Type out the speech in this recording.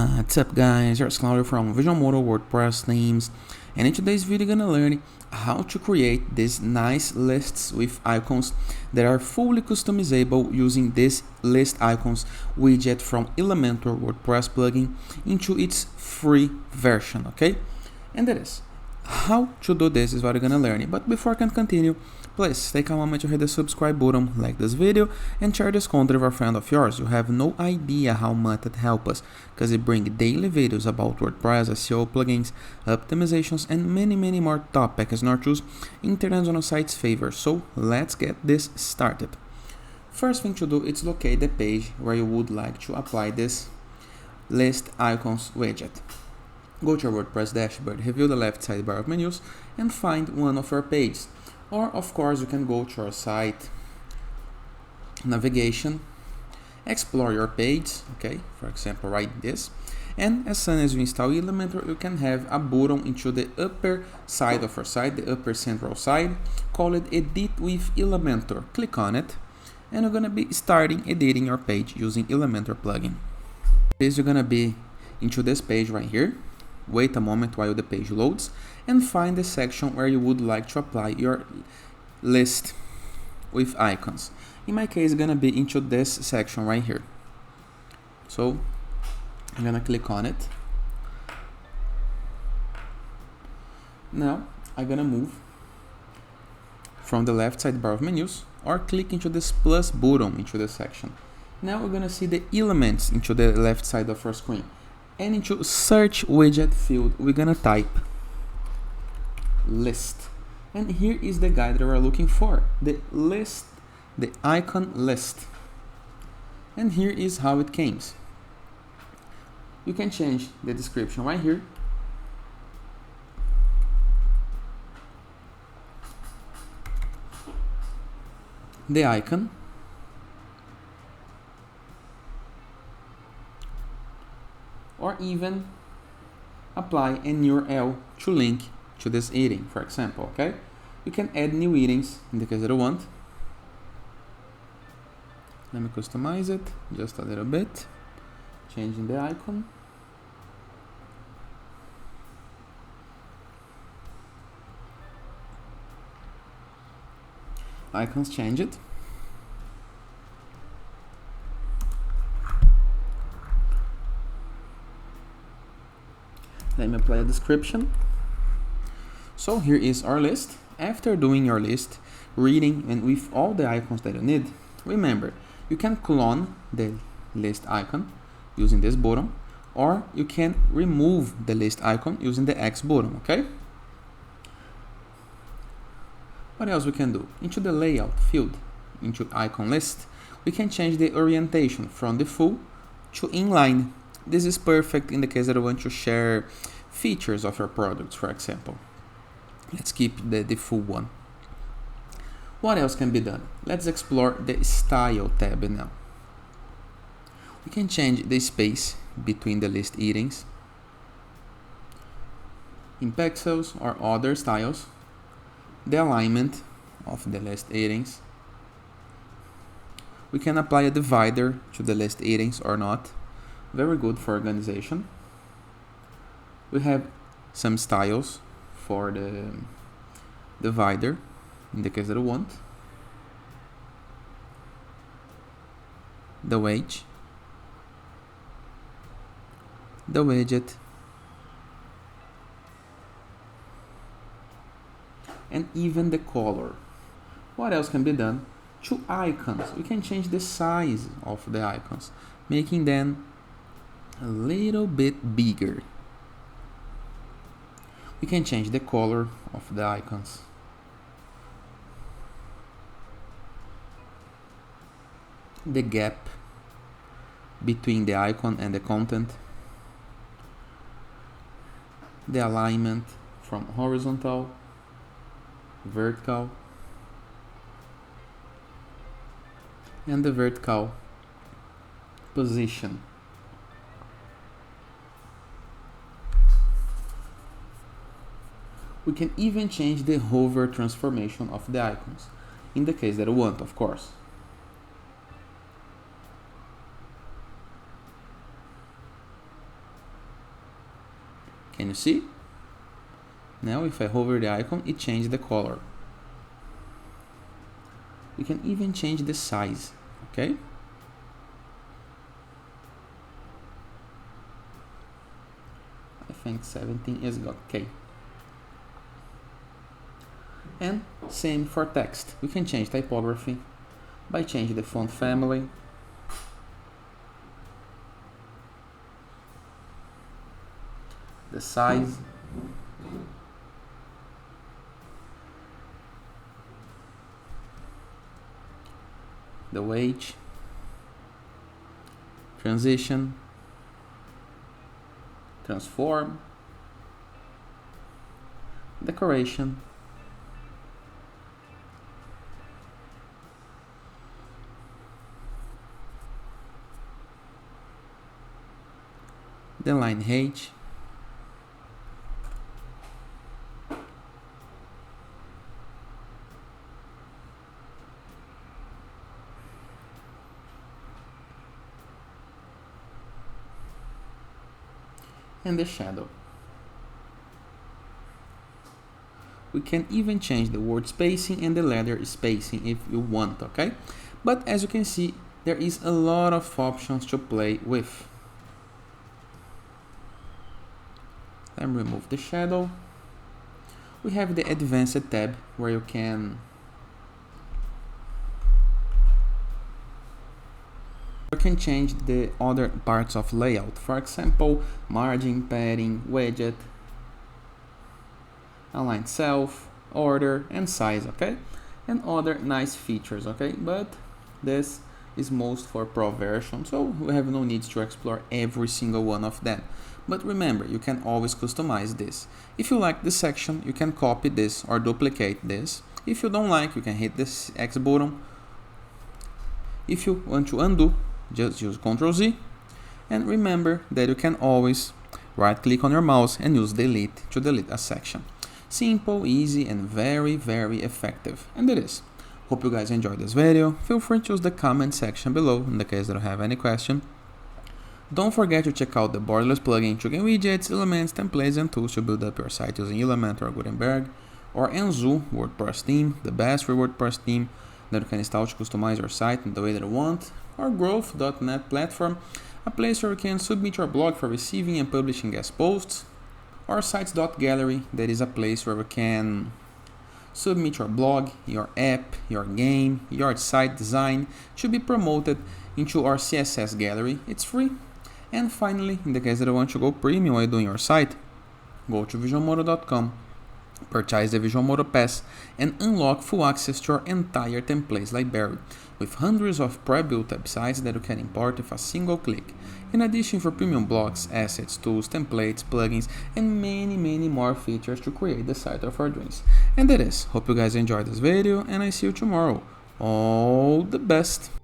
What's up guys, here's Claudio from Visual Model WordPress themes, and in today's video you're gonna learn how to create these nice lists with icons that are fully customizable using this list icons widget from Elementor WordPress plugin into its free version, okay? And that is how to do this is what you're gonna learn. But before I can continue, please take a moment to hit the subscribe button, like this video, and share this content with a friend of yours. You have no idea how much it helps us, because it brings daily videos about WordPress, SEO, plugins, optimizations, and many more topics in order to choose internet on a site's favor. So let's get this started. First thing to do is locate the page where you would like to apply this list icons widget. Go to your WordPress dashboard, review the left sidebar of menus, and find one of your pages. Or of course you can go to your site, navigation, explore your page, okay, for example write this, and as soon as you install Elementor you can have a button into the upper side of your site, the upper central side, call it Edit with Elementor. Click on it and you're gonna be starting editing your page using Elementor plugin. This you're gonna be into this page right here. Wait a moment while the page loads and find the section where you would like to apply your list with icons. In my case, it's gonna be into this section right here. So I'm gonna click on it. Now I'm gonna move from the left sidebar of menus or click into this plus button into the section. Now we're gonna see the elements into the left side of our screen. And into search widget field, we're gonna type list. And here is the guide that we're looking for, the list, the icon list. And here is how it came. You can change the description right here. The icon. Or even apply an URL to link to this heading, for example, okay? You can add new headings in the case that you want. Let me customize it just a little bit, changing the icon. Icons change it. Let me apply a description. So here is our list. After doing your list, reading and with all the icons that you need, remember, you can clone the list icon using this button, or you can remove the list icon using the X button, okay? What else we can do? Into the layout field, into icon list, we can change the orientation from the full to inline. This is perfect in the case that you want to share features of your products, for example. Let's keep the full one. What else can be done? Let's explore the style tab now. We can change the space between the list headings in pixels or other styles, the alignment of the list headings. We can apply a divider to the list headings or not. Very good for organization. We have some styles for the divider in the case that you want. The wage, the widget, and even the color. What else can be done? To icons, we can change the size of the icons, making them a little bit bigger. We can change the color of the icons. The gap between the icon and the content. The alignment from horizontal, vertical, and the vertical position. We can even change the hover transformation of the icons, in the case that you want, of course. Can you see? Now if I hover the icon, it changes the color. You can even change the size, okay? I think 17 is okay. And same for text. We can change typography by changing the font family, the size, the weight, transition, transform, decoration, the line height, and the shadow. We can even change the word spacing and the letter spacing if you want, okay? But as you can see, there is a lot of options to play with. Let me remove the shadow. We have the advanced tab where you can change the other parts of layout. For example, margin, padding, widget, align self, order, and size, okay? And other nice features, okay? But this is most for pro version, so we have no need to explore every single one of them. But remember, you can always customize this. If you like this section, you can copy this or duplicate this. If you don't like, you can hit this X button. If you want to undo, just use Ctrl Z. And remember that you can always right click on your mouse and use delete to delete a section. Simple, easy, and very, very effective. And it is. Hope you guys enjoyed this video. Feel free to use the comment section below in the case that you have any question. Don't forget to check out the borderless plugin to gain widgets, elements, templates, and tools to build up your site using Elementor or Gutenberg, or Enzo WordPress theme, the best free WordPress theme that you can install to customize your site in the way that you want, or Growth.net platform, a place where you can submit your blog for receiving and publishing guest posts, or Sites.gallery, that is a place where you can submit your blog, your app, your game, your site design to be promoted into our CSS gallery. It's free. And finally, in the case that you want to go premium while doing your site, go to visualmodo.com, purchase the Visual Modo Pass, and unlock full access to your entire templates library, with hundreds of pre-built websites that you can import with a single click. In addition, for premium blogs, assets, tools, templates, plugins, and many more features to create the site of our dreams. And that is. Hope you guys enjoyed this video, and I see you tomorrow. All the best!